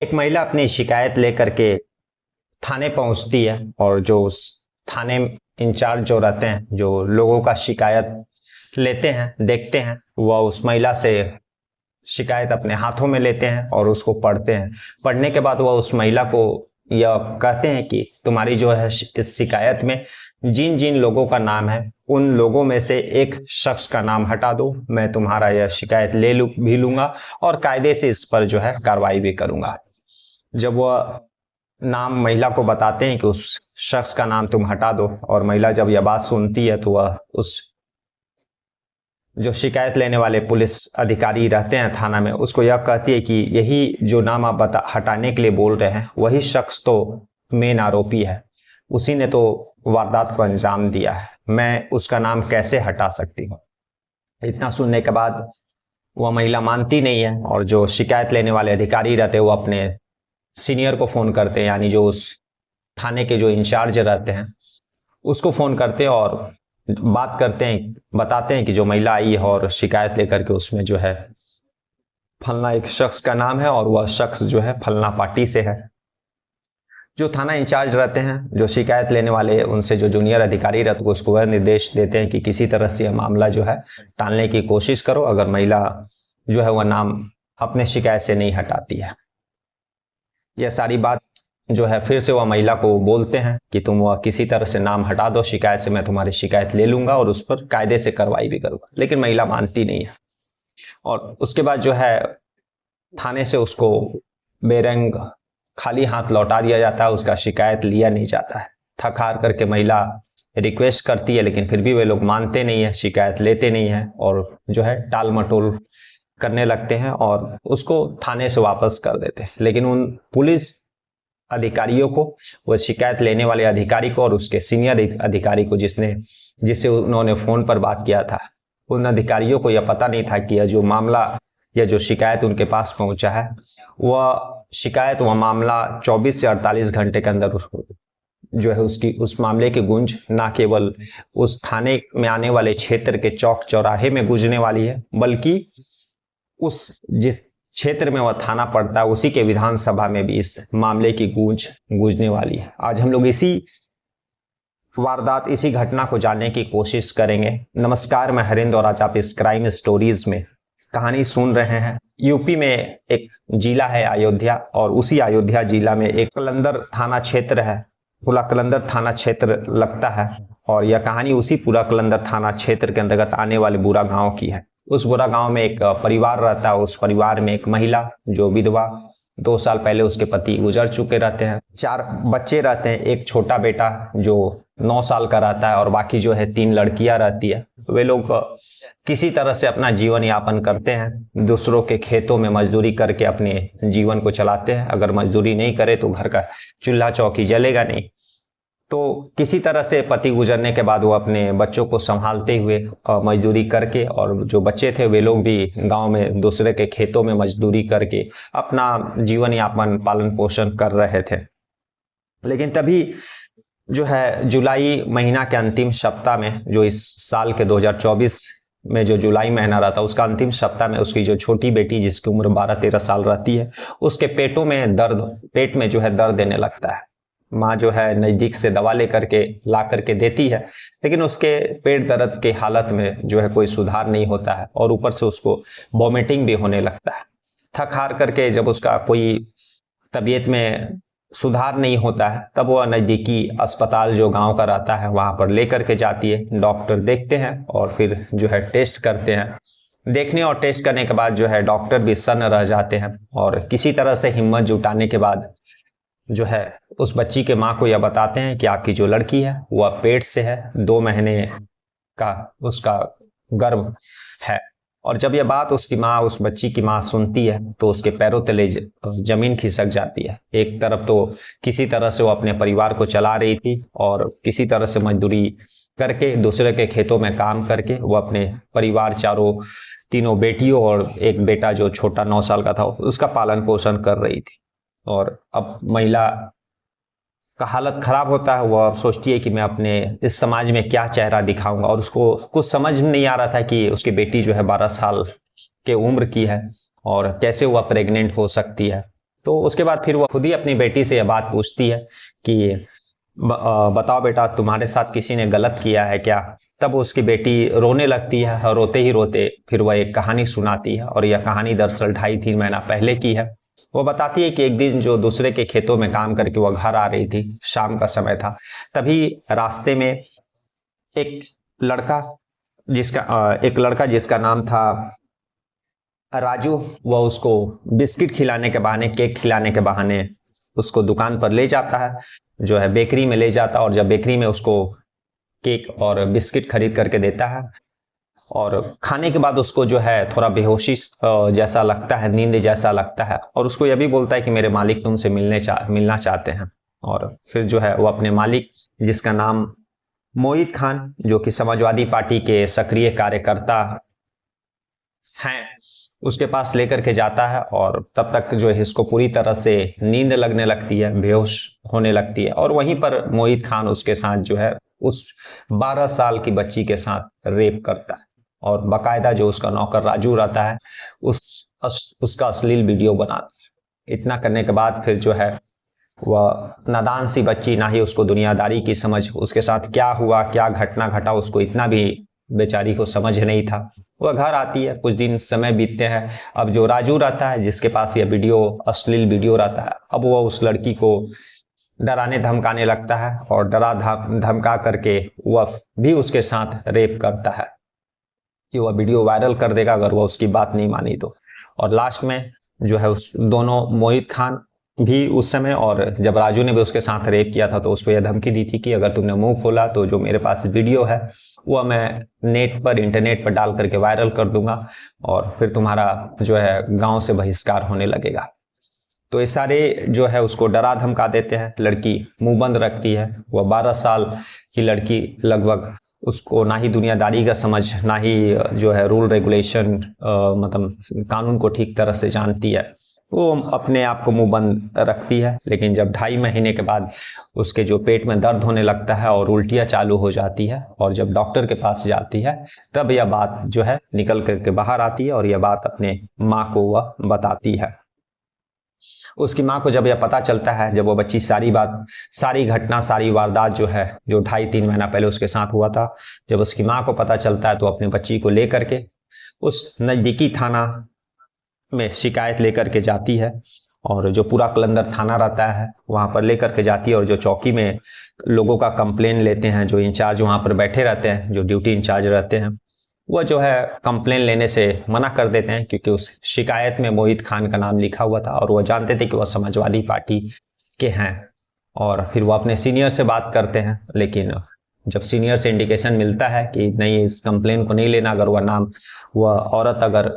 एक महिला अपनी शिकायत लेकर के थाने पहुंचती है और जो उस थाने इंचार्ज जो रहते हैं, जो लोगों का शिकायत लेते हैं, देखते हैं, वह उस महिला से शिकायत अपने हाथों में लेते हैं और उसको पढ़ते हैं। पढ़ने के बाद वह उस महिला को यह कहते हैं कि तुम्हारी जो है इस शिकायत में जिन जिन लोगों का नाम है उन लोगों में से एक शख्स का नाम हटा दो, मैं तुम्हारा यह शिकायत भी लूंगा और कायदे से इस पर जो है कार्रवाई भी करूंगा। जब वह नाम महिला को बताते हैं कि उस शख्स का नाम तुम हटा दो, और महिला जब यह बात सुनती है तो वह उस जो शिकायत लेने वाले पुलिस अधिकारी रहते हैं थाना में, उसको यह कहती है कि यही जो नाम आप हटाने के लिए बोल रहे हैं वही शख्स तो मेन आरोपी है, उसी ने तो वारदात को अंजाम दिया है, मैं उसका नाम कैसे हटा सकती हूँ। इतना सुनने के बाद वह महिला मानती नहीं है और जो शिकायत लेने वाले अधिकारी रहते हैं वो अपने सीनियर को फ़ोन करते हैं, यानी जो उस थाने के जो इंचार्ज रहते हैं उसको फ़ोन करते हैं और बात करते हैं, बताते हैं कि जो महिला आई है और शिकायत लेकर के उसमें जो है फलना एक शख्स का नाम है और वह शख्स जो है फलना पार्टी से है। जो थाना इंचार्ज रहते हैं, जो शिकायत लेने वाले, उनसे जो जूनियर अधिकारी रहते हैं उसको वह निर्देश देते हैं कि किसी तरह से यह मामला जो है टालने की कोशिश करो, अगर महिला जो है वह नाम अपने शिकायत से नहीं हटाती है। यह सारी बात जो है फिर से वह महिला को बोलते हैं कि तुम वह किसी तरह से नाम हटा दो शिकायत से, मैं तुम्हारी शिकायत ले लूंगा और उस पर कायदे से कार्रवाई भी करूंगा। लेकिन महिला मानती नहीं है और उसके बाद जो है थाने से उसको बेरंग खाली हाथ लौटा दिया जाता है, उसका शिकायत लिया नहीं जाता है। थक हार करके महिला रिक्वेस्ट करती है लेकिन फिर भी वे लोग मानते नहीं है, शिकायत लेते नहीं है और जो है टाल मटोल करने लगते हैं और उसको थाने से वापस कर देते हैं। लेकिन उन पुलिस अधिकारियों को, वह शिकायत लेने वाले अधिकारी को और उसके सीनियर अधिकारी को जिससे उन्होंने फोन पर बात किया था, उन अधिकारियों को यह पता नहीं था कि यह जो मामला या जो शिकायत उनके पास पहुंचा है वह मामला 24 से 48 घंटे के अंदर जो है उस मामले की गूंज ना केवल उस थाने में आने वाले क्षेत्र के चौक चौराहे में गूंजने वाली है, बल्कि उस जिस क्षेत्र में वह थाना पड़ता है उसी के विधानसभा में भी इस मामले की गूंजने वाली है। आज हम लोग इसी वारदात, इसी घटना को जानने की कोशिश करेंगे। नमस्कार, मैं हरिंद्र और आज आप इस क्राइम स्टोरीज में कहानी सुन रहे हैं। यूपी में एक जिला है अयोध्या और उसी अयोध्या जिला में एक कलंदर थाना क्षेत्र है, पूरा कलंदर थाना क्षेत्र लगता है और यह कहानी उसी पूरा कलंदर थाना क्षेत्र के अंतर्गत आने वाले बुरा गांव की है। उस बुरा गांव में एक परिवार रहता है, उस परिवार में एक महिला जो विधवा, 2 साल पहले उसके पति गुजर चुके रहते हैं, 4 बच्चे रहते हैं, एक छोटा बेटा जो 9 साल का रहता है और बाकी जो है 3 लड़कियां रहती है। वे लोग किसी तरह से अपना जीवन यापन करते हैं, दूसरों के खेतों में मजदूरी करके अपने जीवन को चलाते हैं। अगर मजदूरी नहीं करे तो घर का चूल्हा चौकी जलेगा नहीं, तो किसी तरह से पति गुजरने के बाद वो अपने बच्चों को संभालते हुए मजदूरी करके, और जो बच्चे थे वे लोग भी गांव में दूसरे के खेतों में मजदूरी करके अपना जीवन यापन, पालन पोषण कर रहे थे। लेकिन तभी जो है जुलाई महीना के अंतिम सप्ताह में, जो इस साल के 2024 में जो जुलाई महीना रहा था उसका अंतिम सप्ताह में, उसकी जो छोटी बेटी जिसकी उम्र 12-13 साल रहती है, उसके पेट में जो है दर्द देने लगता है। माँ जो है नज़दीक से दवा ला करके देती है, लेकिन उसके पेट दर्द के हालत में जो है कोई सुधार नहीं होता है और ऊपर से उसको वॉमिटिंग भी होने लगता है। थक हार करके जब उसका कोई तबीयत में सुधार नहीं होता है तब वह नज़दीकी अस्पताल जो गांव का रहता है वहां पर लेकर के जाती है। डॉक्टर देखते हैं और फिर जो है टेस्ट करते हैं। देखने और टेस्ट करने के बाद जो है डॉक्टर भी सन्न रह जाते हैं और किसी तरह से हिम्मत जुटाने के बाद जो है उस बच्ची के माँ को यह बताते हैं कि आपकी जो लड़की है वह पेट से है, 2 महीने का उसका गर्भ है। और जब यह बात उस बच्ची की माँ सुनती है तो उसके पैरों तले जमीन खिसक जाती है। एक तरफ तो किसी तरह से वो अपने परिवार को चला रही थी और किसी तरह से मजदूरी करके दूसरे के खेतों में काम करके वो अपने परिवार, तीनों बेटियों और एक बेटा जो छोटा 9 साल का था, उसका पालन पोषण कर रही थी। और अब महिला का हालत खराब होता है, वह सोचती है कि मैं अपने इस समाज में क्या चेहरा दिखाऊंगा, और उसको कुछ समझ नहीं आ रहा था कि उसकी बेटी जो है 12 साल के उम्र की है और कैसे वह प्रेग्नेंट हो सकती है। तो उसके बाद फिर वो खुद ही अपनी बेटी से यह बात पूछती है कि बताओ बेटा, तुम्हारे साथ किसी ने गलत किया है क्या? तब उसकी बेटी रोने लगती है और रोते ही रोते फिर वह एक कहानी सुनाती है, और यह कहानी दरअसल 2.5-3 महीना पहले की है। वो बताती है कि एक दिन जो दूसरे के खेतों में काम करके वह घर आ रही थी, शाम का समय था, तभी रास्ते में एक लड़का जिसका नाम था राजू, वह उसको बिस्किट खिलाने के बहाने, केक खिलाने के बहाने उसको दुकान पर ले जाता है, जो है बेकरी में ले जाता है। और जब बेकरी में उसको केक और बिस्किट खरीद करके देता है, और खाने के बाद उसको जो है थोड़ा बेहोशी जैसा लगता है, नींद जैसा लगता है, और उसको यह भी बोलता है कि मेरे मालिक तुमसे मिलना चाहते हैं। और फिर जो है वो अपने मालिक, जिसका नाम मोहित खान, जो कि समाजवादी पार्टी के सक्रिय कार्यकर्ता हैं, उसके पास लेकर के जाता है। और तब तक जो है इसको पूरी तरह से नींद लगने लगती है, बेहोश होने लगती है, और वहीं पर मोहित खान उसके साथ जो है उस 12 साल की बच्ची के साथ रेप करता है, और बाकायदा जो उसका नौकर राजू रहता है उसका अश्लील वीडियो बनाता है। इतना करने के बाद फिर जो है वह नादान सी बच्ची, ना ही उसको दुनियादारी की समझ, उसके साथ क्या हुआ, क्या घटना घटा, उसको इतना भी बेचारी को समझ नहीं था। वह घर आती है, कुछ दिन समय बीतते हैं। अब जो राजू रहता है, जिसके पास यह अश्लील वीडियो रहता है, अब वह उस लड़की को डराने धमकाने लगता है, और डरा धमका करके वह भी उसके साथ रेप करता है कि वह वीडियो वायरल कर देगा अगर वह उसकी बात नहीं मानी तो। और लास्ट में जो है उस दोनों, मोहित खान भी उस समय, और जब राजू ने भी उसके साथ रेप किया था, तो उसको यह धमकी दी थी कि अगर तुमने मुंह खोला तो जो मेरे पास वीडियो है वह मैं इंटरनेट पर डाल करके वायरल कर दूंगा, और फिर तुम्हारा जो है गांव से बहिष्कार होने लगेगा। तो ये सारे जो है उसको डरा धमका देते हैं। लड़की मुंह बंद रखती है। वह 12 साल की लड़की लगभग, उसको ना ही दुनियादारी का समझ, ना ही जो है रूल रेगुलेशन, मतलब कानून को ठीक तरह से जानती है। वो अपने आप को मुंह बंद रखती है। लेकिन जब 2.5 महीने के बाद उसके जो पेट में दर्द होने लगता है और उल्टियाँ चालू हो जाती है, और जब डॉक्टर के पास जाती है, तब यह बात जो है निकल करके बाहर आती है, और यह बात अपने माँ को वह बताती है। उसकी माँ को जब यह पता चलता है, जब वो बच्ची सारी घटना, सारी वारदात जो है, जो 2.5-3 महीना पहले उसके साथ हुआ था, जब उसकी माँ को पता चलता है, तो अपनी बच्ची को लेकर के उस नज़दीकी थाना में शिकायत लेकर के जाती है। और जो पूरा कलंदर थाना रहता है वहाँ पर लेकर के जाती है, और जो चौकी में लोगों का कंप्लेन लेते हैं, जो इंचार्ज वहाँ पर बैठे रहते हैं, जो ड्यूटी इंचार्ज रहते हैं, वह जो है कंप्लेन लेने से मना कर देते हैं, क्योंकि उस शिकायत में मोहित खान का नाम लिखा हुआ था, और वह जानते थे कि वह समाजवादी पार्टी के हैं। और फिर वो अपने सीनियर से बात करते हैं, लेकिन जब सीनियर से इंडिकेशन मिलता है कि नहीं, इस कंप्लेन को नहीं लेना, अगर वह औरत अगर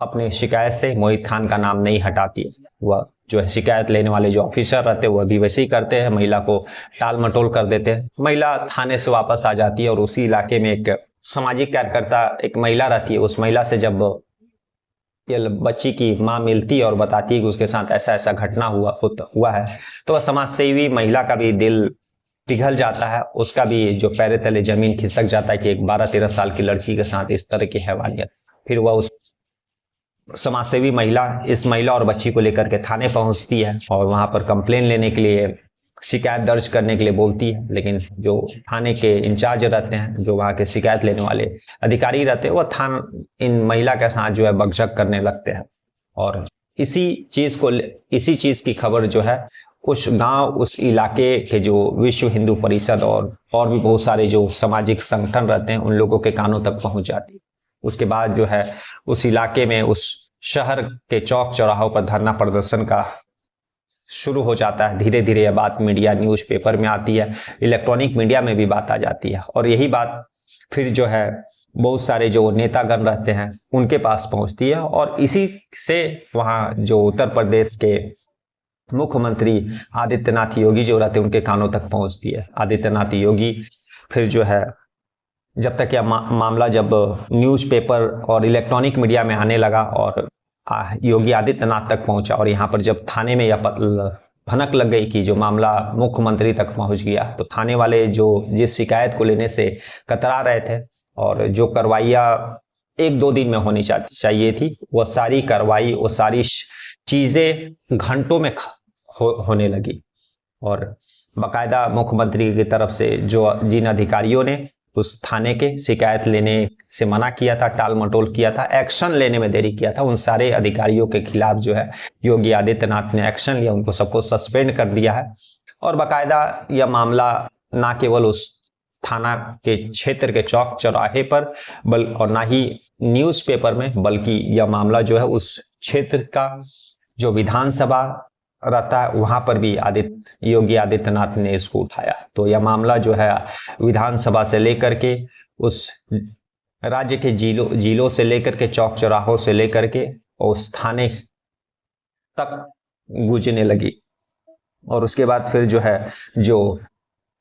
अपने शिकायत से मोहित खान का नाम नहीं हटाती है, वह जो है शिकायत लेने वाले जो ऑफिसर रहते हैं वह भी वैसे ही करते हैं, महिला को टाल मटोल कर देते हैं। महिला थाने से वापस आ जाती है, और उसी इलाके में एक सामाजिक कार्यकर्ता एक महिला रहती है। उस महिला से जब ये बच्ची की माँ मिलती है और बताती है कि उसके साथ ऐसा ऐसा घटना हुआ है, तो वह समाज सेवी महिला का भी दिल पिघल जाता है, उसका भी जो पैर तले जमीन खिसक जाता है कि एक 12-13 साल की लड़की के साथ इस तरह की हैवानियत। फिर वह उस समाजसेवी महिला इस महिला और बच्ची को लेकर के थाने पहुंचती है, और वहां पर कंप्लेन लेने के लिए, शिकायत दर्ज करने के लिए बोलती है। लेकिन जो थाने के इंचार्ज रहते हैं, जो वहाँ के शिकायत लेने वाले अधिकारी रहते हैं, वह इन महिला के साथ जो है बकझक करने लगते हैं। और इसी चीज की खबर जो है उस गांव, उस इलाके के जो विश्व हिंदू परिषद और भी बहुत सारे जो सामाजिक संगठन रहते हैं, उन लोगों के कानों तक पहुंच जाती है। उसके बाद जो है उस इलाके में, उस शहर के चौक चौराहों पर धरना प्रदर्शन का शुरू हो जाता है। धीरे धीरे यह बात मीडिया, न्यूज़पेपर में आती है, इलेक्ट्रॉनिक मीडिया में भी बात आ जाती है, और यही बात फिर जो है बहुत सारे जो नेतागण रहते हैं उनके पास पहुंचती है। और इसी से वहाँ जो उत्तर प्रदेश के मुख्यमंत्री आदित्यनाथ योगी जो रहते हैं उनके कानों तक पहुंचती है। आदित्यनाथ योगी फिर जो है, जब तक यह मामला जब न्यूज़पेपर और इलेक्ट्रॉनिक मीडिया में आने लगा और योगी आदित्यनाथ तक पहुंचा, और यहाँ पर जब थाने में यह भनक लग गई कि जो मामला मुख्यमंत्री तक पहुंच गया, तो थाने वाले जो जिस शिकायत को लेने से कतरा रहे थे, और जो कार्रवाइयाँ 1-2 दिन में होनी चाहिए थी, वह सारी कार्रवाई, वो सारी चीजें घंटों में होने लगी। और बाकायदा मुख्यमंत्री की तरफ से जो जिन अधिकारियों ने उस थाने के शिकायत लेने से मना किया था, टाल मटोल किया था, एक्शन लेने में देरी किया था, उन सारे अधिकारियों के खिलाफ जो है योगी आदित्यनाथ ने एक्शन लिया, उनको सबको सस्पेंड कर दिया है। और बाकायदा यह मामला ना केवल उस थाना के क्षेत्र के चौक चौराहे पर और ना ही न्यूज़पेपर में, बल्कि यह मामला जो है उस क्षेत्र का जो विधानसभा रहता है वहां पर भी योगी आदित्यनाथ ने इसको उठाया। तो यह मामला जो है विधानसभा से लेकर के उस राज्य के जिलों से लेकर के चौक चौराहों से लेकर के उस थाने तक गूंजने लगी। और उसके बाद फिर जो है जो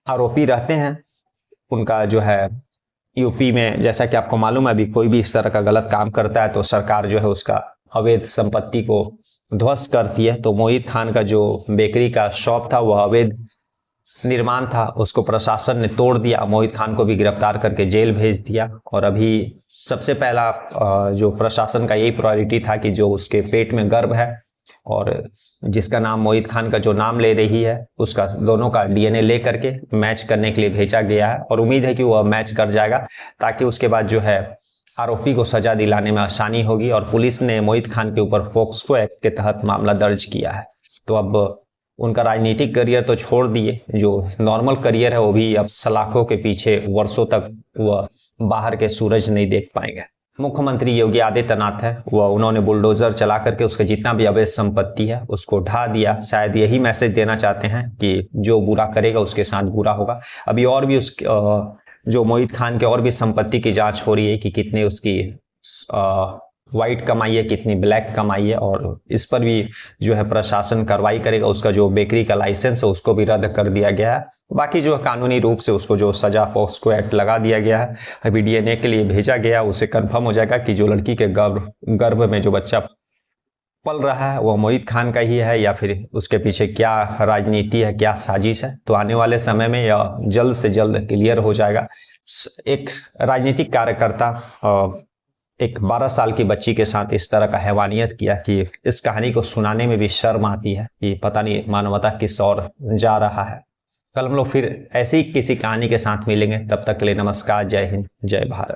आरोपी रहते हैं उनका जो है यूपी में, जैसा कि आपको मालूम है, अभी कोई भी इस तरह का गलत काम करता है तो सरकार जो है उसका अवैध संपत्ति को ध्वस्त करती है। तो मोहित खान का जो बेकरी का शॉप था वह अवैध निर्माण था, उसको प्रशासन ने तोड़ दिया, मोहित खान को भी गिरफ्तार करके जेल भेज दिया। और अभी सबसे पहला जो प्रशासन का यही प्रायोरिटी था कि जो उसके पेट में गर्भ है और जिसका नाम मोहित खान का जो नाम ले रही है उसका दोनों का डीएनए ले करके मैच करने के लिए भेजा गया है। और उम्मीद है कि वह मैच कर जाएगा ताकि उसके बाद जो है आरोपी को सजा दिलाने में आसानी होगी। और पुलिस ने मोहित खान के ऊपर पोक्सो एक्ट के तहत मामला दर्ज किया है। तो अब उनका राजनीतिक करियर तो छोड़ दिए, जो नॉर्मल करियर है वो भी अब सलाखों के पीछे वर्षों तक वह बाहर के सूरज नहीं देख पाएंगे। मुख्यमंत्री योगी आदित्यनाथ है वह उन्होंने बुलडोजर चला करके उसका जितना भी अवैध संपत्ति है उसको ढा दिया। शायद यही मैसेज देना चाहते हैं कि जो बुरा करेगा उसके साथ बुरा होगा। अभी और भी जो मोहित खान के और भी संपत्ति की जांच हो रही है कि कितनी उसकी व्हाइट कमाई है, कितनी ब्लैक कमाई है, और इस पर भी जो है प्रशासन कार्रवाई करेगा। उसका जो बेकरी का लाइसेंस है उसको भी रद्द कर दिया गया है। बाकी जो कानूनी रूप से उसको जो सजा पोक्सो एक्ट लगा दिया गया है, अभी डीएनए के लिए भेजा गया, उससे कंफर्म हो जाएगा कि जो लड़की के गर्भ में जो बच्चा पल रहा है वो मोहित खान का ही है या फिर उसके पीछे क्या राजनीति है, क्या साजिश है। तो आने वाले समय में यह जल्द से जल्द क्लियर हो जाएगा। एक राजनीतिक कार्यकर्ता एक 12 साल की बच्ची के साथ इस तरह का हैवानियत किया कि इस कहानी को सुनाने में भी शर्म आती है कि पता नहीं मानवता किस ओर जा रहा है। कल हम लोग फिर ऐसी किसी कहानी के साथ मिलेंगे, तब तक के लिए नमस्कार, जय हिंद, जय भारत।